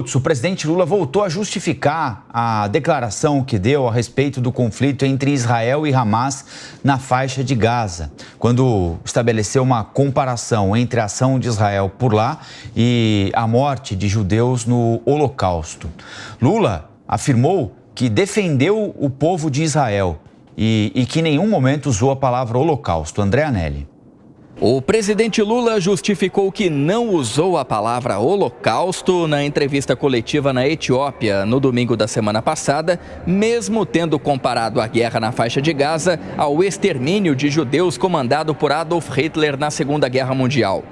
O presidente Lula voltou a justificar a declaração que deu a respeito do conflito entre Israel e Hamas na faixa de Gaza, quando estabeleceu uma comparação entre a ação de Israel por lá e a morte de judeus no Holocausto. Lula afirmou que defendeu o povo de Israel e que em nenhum momento usou a palavra Holocausto. André Anelli. O presidente Lula justificou que não usou a palavra holocausto na entrevista coletiva na Etiópia no domingo da semana passada, mesmo tendo comparado a guerra na faixa de Gaza ao extermínio de judeus comandado por Adolf Hitler na Segunda Guerra Mundial.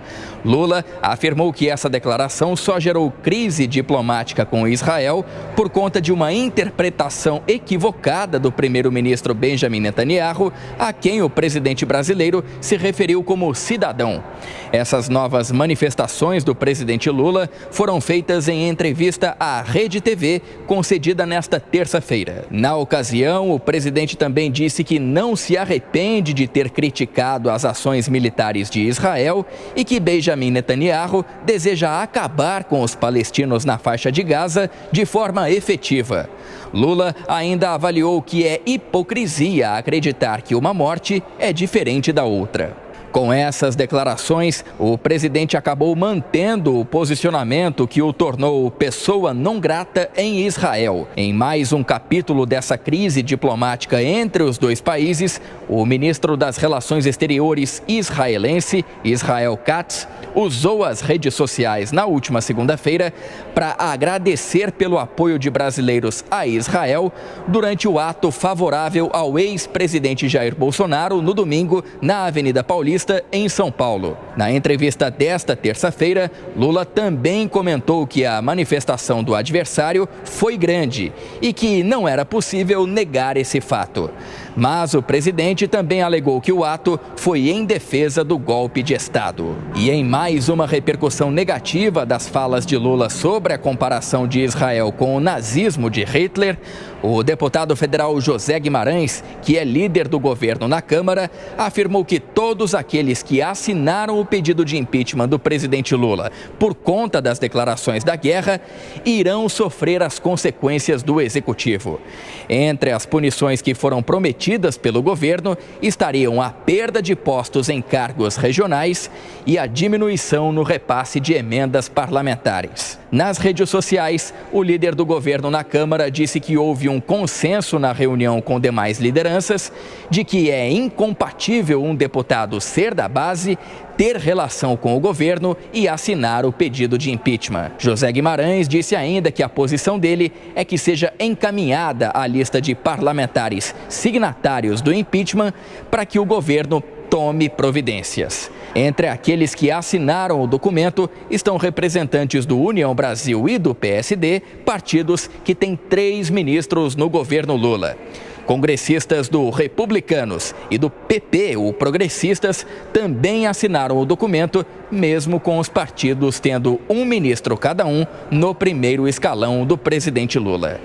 Lula afirmou que essa declaração só gerou crise diplomática com Israel por conta de uma interpretação equivocada do primeiro-ministro Benjamin Netanyahu, a quem o presidente brasileiro se referiu como cidadão. Essas novas manifestações do presidente Lula foram feitas em entrevista à Rede TV, concedida nesta terça-feira. Na ocasião, o presidente também disse que não se arrepende de ter criticado as ações militares de Israel e que Benjamin Netanyahu deseja acabar com os palestinos na faixa de Gaza de forma efetiva. Lula ainda avaliou que é hipocrisia acreditar que uma morte é diferente da outra. Com essas declarações, o presidente acabou mantendo o posicionamento que o tornou pessoa não grata em Israel. Em mais um capítulo dessa crise diplomática entre os dois países, o ministro das Relações Exteriores israelense, Israel Katz, usou as redes sociais na última segunda-feira para agradecer pelo apoio de brasileiros a Israel durante o ato favorável ao ex-presidente Jair Bolsonaro no domingo na Avenida Paulista, em São Paulo. Na entrevista desta terça-feira, Lula também comentou que a manifestação do adversário foi grande e que não era possível negar esse fato. Mas o presidente também alegou que o ato foi em defesa do golpe de Estado. E em mais uma repercussão negativa das falas de Lula sobre a comparação de Israel com o nazismo de Hitler, o deputado federal José Guimarães, que é líder do governo na Câmara, afirmou que todos aqueles que assinaram o pedido de impeachment do presidente Lula por conta das declarações da guerra irão sofrer as consequências do executivo. Entre as punições que foram prometidas pelo governo estariam a perda de postos em cargos regionais e a diminuição no repasse de emendas parlamentares. Nas redes sociais, o líder do governo na Câmara disse que houve um consenso na reunião com demais lideranças de que é incompatível um deputado ser da base, ter relação com o governo e assinar o pedido de impeachment. José Guimarães disse ainda que a posição dele é que seja encaminhada a lista de parlamentares signatários do impeachment para que o governo tome providências. Entre aqueles que assinaram o documento estão representantes do União Brasil e do PSD, partidos que têm 3 ministros no governo Lula. Congressistas do Republicanos e do PP, o Progressistas, também assinaram o documento, mesmo com os partidos tendo um ministro cada um no primeiro escalão do presidente Lula.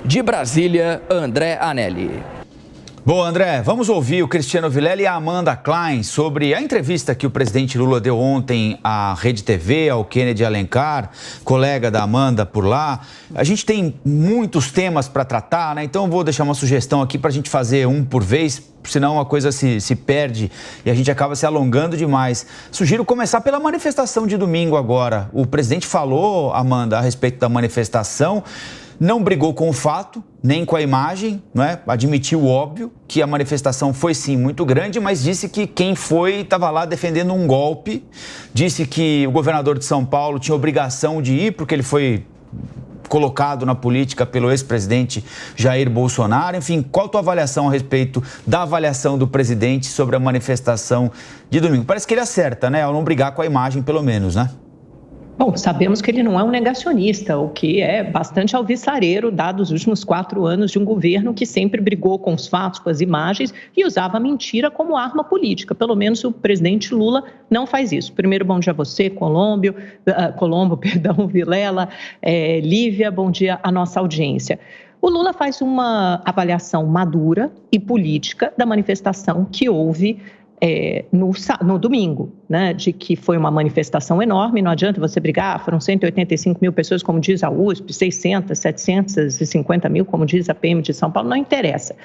De Brasília, André Anelli. Bom, André, vamos ouvir o Cristiano Vilela e a Amanda Klein sobre a entrevista que o presidente Lula deu ontem à Rede TV, ao Kennedy Alencar, colega da Amanda por lá. A gente tem muitos temas para tratar, né? Então eu vou deixar uma sugestão aqui para a gente fazer um por vez, senão a coisa se perde e a gente acaba se alongando demais. Sugiro começar pela manifestação de domingo agora. O presidente falou, Amanda, a respeito da manifestação. Não brigou com o fato, nem com a imagem, não é? Admitiu o óbvio, que a manifestação foi sim muito grande, mas disse que quem foi estava lá defendendo um golpe. Disse que o governador de São Paulo tinha obrigação de ir, porque ele foi colocado na política pelo ex-presidente Jair Bolsonaro. Enfim, qual a tua avaliação a respeito da avaliação do presidente sobre a manifestação de domingo? Parece que ele acerta, né? Ao não brigar com a imagem, pelo menos, né? Bom, sabemos que ele não é um negacionista, o que é bastante alvissareiro, dados os últimos 4 anos de um governo que sempre brigou com os fatos, com as imagens e usava a mentira como arma política. Pelo menos o presidente Lula não faz isso. Primeiro, bom dia a você, Colombo, Vilela, Lívia, bom dia à nossa audiência. O Lula faz uma avaliação madura e política da manifestação que houve no domingo, né, de que foi uma manifestação enorme, não adianta você brigar, foram 185 mil pessoas, como diz a USP, 600, 750 mil, como diz a PM de São Paulo, não interessa.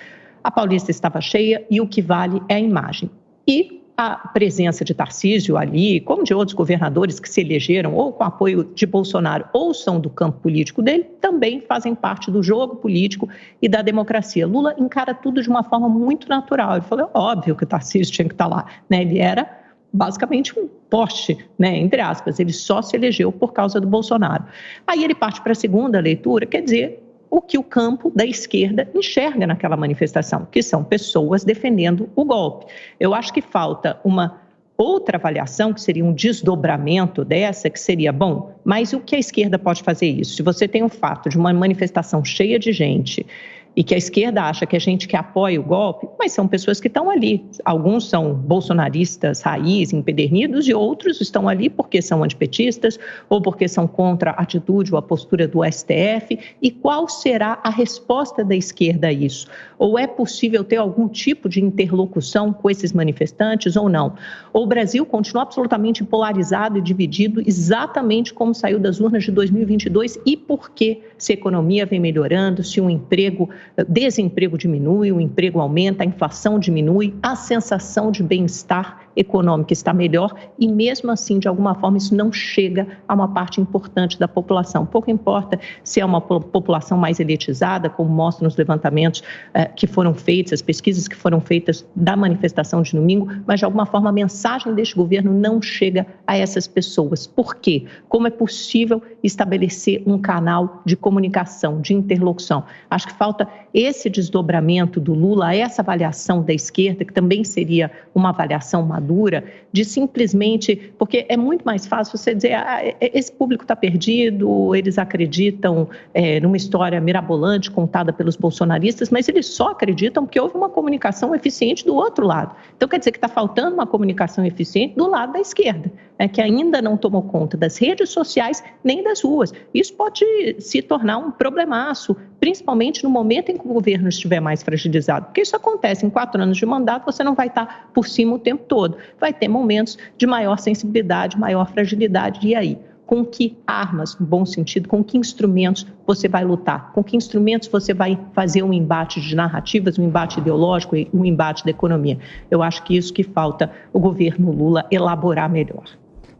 A Paulista estava cheia e o que vale é a imagem. E a presença de Tarcísio ali, como de outros governadores que se elegeram ou com apoio de Bolsonaro ou são do campo político dele, também fazem parte do jogo político e da democracia. Lula encara tudo de uma forma muito natural. Ele falou, óbvio que o Tarcísio tinha que estar lá, né? Ele era basicamente um poste, né? Entre aspas, ele só se elegeu por causa do Bolsonaro. Aí ele parte para a segunda leitura, quer dizer, o que o campo da esquerda enxerga naquela manifestação, que são pessoas defendendo o golpe. Eu acho que falta uma outra avaliação, que seria um desdobramento dessa, que seria, bom, mas o que a esquerda pode fazer isso? Se você tem o fato de uma manifestação cheia de gente e que a esquerda acha que é gente que apoia o golpe, mas são pessoas que estão ali. Alguns são bolsonaristas raiz, empedernidos, e outros estão ali porque são antipetistas ou porque são contra a atitude ou a postura do STF. E qual será a resposta da esquerda a isso? Ou é possível ter algum tipo de interlocução com esses manifestantes ou não? Ou o Brasil continua absolutamente polarizado e dividido, exatamente como saiu das urnas de 2022, e por que, se a economia vem melhorando, se o desemprego diminui, o emprego aumenta, a inflação diminui, a sensação de bem-estar econômico está melhor e mesmo assim, de alguma forma, isso não chega a uma parte importante da população. Pouco importa se é uma população mais elitizada, como mostram os levantamentos que foram feitos, as pesquisas que foram feitas da manifestação de domingo, mas de alguma forma a mensagem deste governo não chega a essas pessoas. Por quê? Como é possível estabelecer um canal de comunicação, de interlocução? Acho que falta esse desdobramento do Lula, essa avaliação da esquerda, que também seria uma avaliação madura, de simplesmente, porque é muito mais fácil você dizer, esse público está perdido, eles acreditam numa história mirabolante contada pelos bolsonaristas, mas eles só acreditam porque houve uma comunicação eficiente do outro lado. Então quer dizer que está faltando uma comunicação eficiente do lado da esquerda, que ainda não tomou conta das redes sociais nem das ruas. Isso pode se tornar um problemaço, principalmente no momento em que o governo estiver mais fragilizado. Porque isso acontece, em 4 anos de mandato, você não vai estar por cima o tempo todo. Vai ter momentos de maior sensibilidade, maior fragilidade. E aí? Com que armas, no bom sentido, com que instrumentos você vai lutar? Com que instrumentos você vai fazer um embate de narrativas, um embate ideológico, um embate da economia? Eu acho que isso que falta o governo Lula elaborar melhor.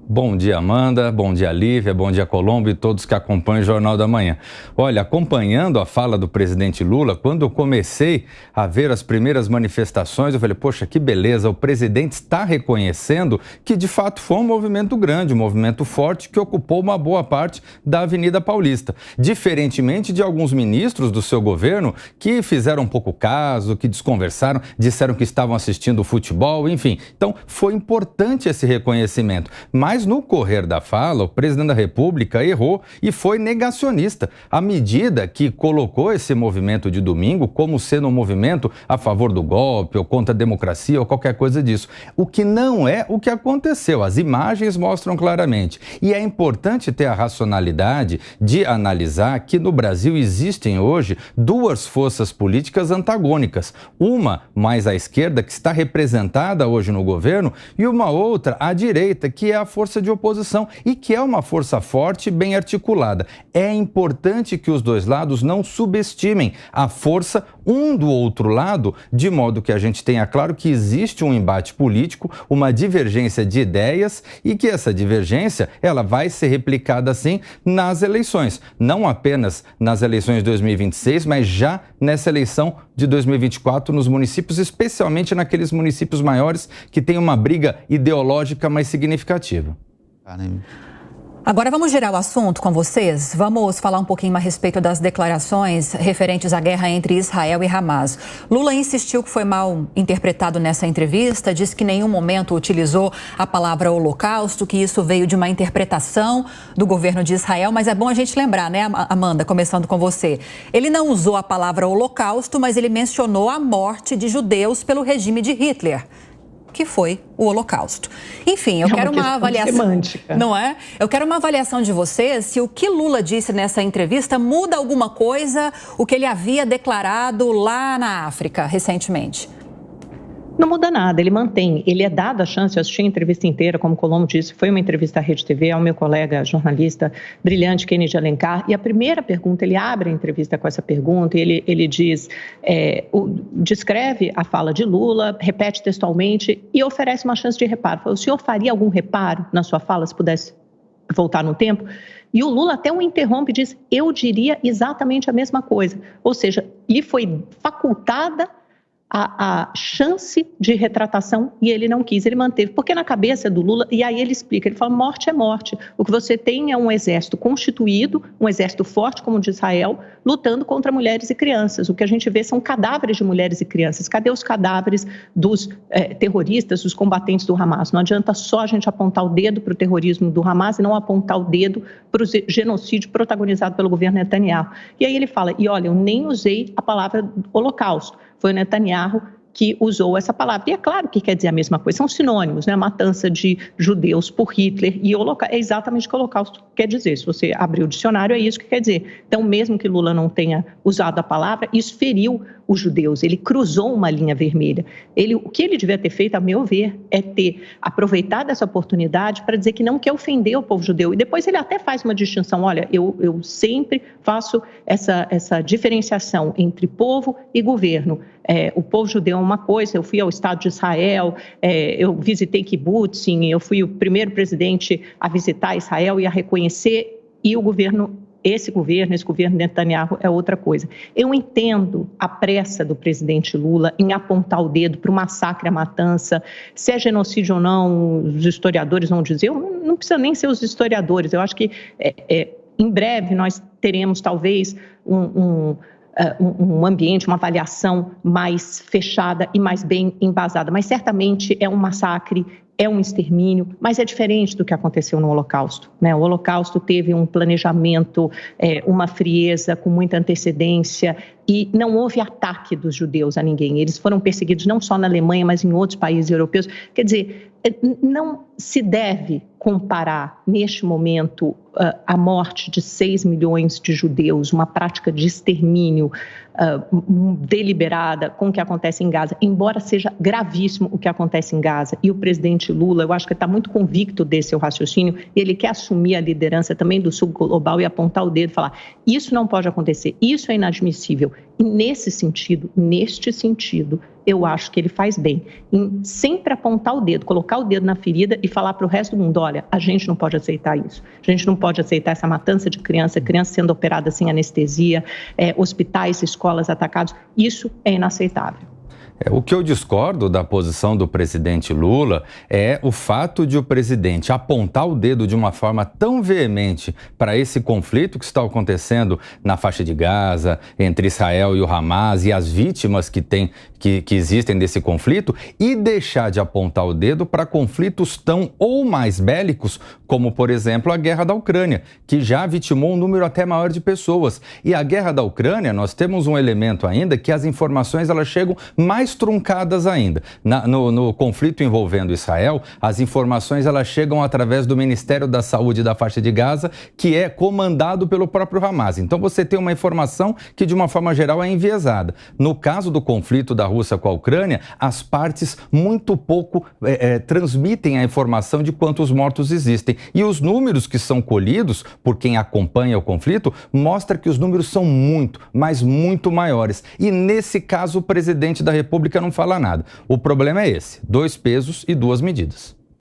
Bom dia, Amanda, bom dia, Lívia, bom dia, Colombo e todos que acompanham o Jornal da Manhã. Olha, acompanhando a fala do presidente Lula, quando eu comecei a ver as primeiras manifestações, eu falei, poxa, que beleza, o presidente está reconhecendo que de fato foi um movimento grande, um movimento forte que ocupou uma boa parte da Avenida Paulista. Diferentemente de alguns ministros do seu governo que fizeram um pouco caso, que desconversaram, disseram que estavam assistindo o futebol, enfim. Então, foi importante esse reconhecimento. Mas no correr da fala, o presidente da República errou e foi negacionista, à medida que colocou esse movimento de domingo como sendo um movimento a favor do golpe ou contra a democracia ou qualquer coisa disso. O que não é o que aconteceu, as imagens mostram claramente. E é importante ter a racionalidade de analisar que no Brasil existem hoje 2 forças políticas antagônicas. Uma mais à esquerda, que está representada hoje no governo, e uma outra à direita, que é a força de oposição e que é uma força forte e bem articulada. É importante que os dois lados não subestimem a força um do outro lado, de modo que a gente tenha claro que existe um embate político, uma divergência de ideias e que essa divergência ela vai ser replicada assim nas eleições. Não apenas nas eleições de 2026, mas já nessa eleição de 2024 nos municípios, especialmente naqueles municípios maiores que têm uma briga ideológica mais significativa. Agora vamos girar o assunto com vocês. Vamos falar um pouquinho a respeito das declarações referentes à guerra entre Israel e Hamas. Lula insistiu que foi mal interpretado nessa entrevista, disse que em nenhum momento utilizou a palavra holocausto, que isso veio de uma interpretação do governo de Israel, mas é bom a gente lembrar, né, Amanda, começando com você. Ele não usou a palavra holocausto, mas ele mencionou a morte de judeus pelo regime de Hitler, que foi o Holocausto. Enfim, eu quero uma avaliação semântica. Não é? Eu quero uma avaliação de vocês se o que Lula disse nessa entrevista muda alguma coisa o que ele havia declarado lá na África recentemente. Não muda nada, ele mantém, ele é dado a chance. Eu assisti a entrevista inteira, como o Colombo disse, foi uma entrevista à Rede TV, ao meu colega jornalista brilhante, Kennedy Alencar, e a primeira pergunta, ele abre a entrevista com essa pergunta, e ele diz, descreve a fala de Lula, repete textualmente e oferece uma chance de reparo. Fala, o senhor faria algum reparo na sua fala, se pudesse voltar no tempo? E o Lula até o interrompe e diz, eu diria exatamente a mesma coisa. Ou seja, lhe foi facultada a chance de retratação e ele não quis, ele manteve, porque na cabeça do Lula, e aí ele explica, ele fala, morte é morte, o que você tem é um exército constituído, um exército forte como o de Israel, lutando contra mulheres e crianças, o que a gente vê são cadáveres de mulheres e crianças, cadê os cadáveres dos terroristas, dos combatentes do Hamas? Não adianta só a gente apontar o dedo para o terrorismo do Hamas e não apontar o dedo para o genocídio protagonizado pelo governo Netanyahu. E aí ele fala, e olha, eu nem usei a palavra holocausto, foi o Netanyahu que usou essa palavra. E é claro que quer dizer a mesma coisa, são sinônimos, né? A matança de judeus por Hitler e é exatamente o que o Holocausto quer dizer. Se você abrir o dicionário, é isso que quer dizer. Então, mesmo que Lula não tenha usado a palavra, isso feriu os judeus, ele cruzou uma linha vermelha. O que ele devia ter feito, a meu ver, é ter aproveitado essa oportunidade para dizer que não quer ofender o povo judeu. E depois ele até faz uma distinção, olha, eu sempre faço essa diferenciação entre povo e governo. O povo judeu é uma coisa, eu fui ao Estado de Israel, eu visitei Kibbutzim, eu fui o primeiro presidente a visitar Israel e a reconhecer, e o governo, esse governo Netanyahu é outra coisa. Eu entendo a pressa do presidente Lula em apontar o dedo para o massacre, a matança, se é genocídio ou não, os historiadores vão dizer, não precisa nem ser os historiadores, eu acho que em breve nós teremos talvez um ambiente, uma avaliação mais fechada e mais bem embasada, mas certamente é um massacre, é um extermínio, mas é diferente do que aconteceu no Holocausto, né? O Holocausto teve um planejamento, uma frieza com muita antecedência e não houve ataque dos judeus a ninguém. Eles foram perseguidos não só na Alemanha, mas em outros países europeus. Quer dizer, não se deve comparar, neste momento, a morte de 6 milhões de judeus, uma prática de extermínio deliberada com o que acontece em Gaza, embora seja gravíssimo o que acontece em Gaza. E o presidente Lula, eu acho que está muito convicto desse seu raciocínio, e ele quer assumir a liderança também do Sul Global e apontar o dedo e falar, isso não pode acontecer, isso é inadmissível. E neste sentido, eu acho que ele faz bem em sempre apontar o dedo, colocar o dedo na ferida e falar para o resto do mundo, olha, a gente não pode aceitar isso, a gente não pode aceitar essa matança de criança sendo operada sem anestesia, hospitais, escolas atacados, isso é inaceitável. O que eu discordo da posição do presidente Lula é o fato de o presidente apontar o dedo de uma forma tão veemente para esse conflito que está acontecendo na faixa de Gaza, entre Israel e o Hamas e as vítimas que existem desse conflito, e deixar de apontar o dedo para conflitos tão ou mais bélicos, como, por exemplo, a guerra da Ucrânia, que já vitimou um número até maior de pessoas. E a guerra da Ucrânia, nós temos um elemento ainda que as informações elas chegam mais truncadas ainda. No conflito envolvendo Israel, as informações elas chegam através do Ministério da Saúde da faixa de Gaza, que é comandado pelo próprio Hamas. Então você tem uma informação que de uma forma geral é enviesada. No caso do conflito da Rússia com a Ucrânia, as partes muito pouco transmitem a informação de quantos mortos existem. E os números que são colhidos por quem acompanha o conflito mostra que os números são muito, mas muito maiores. E nesse caso o presidente da República não fala nada. O problema é esse: 2 pesos e 2 medidas.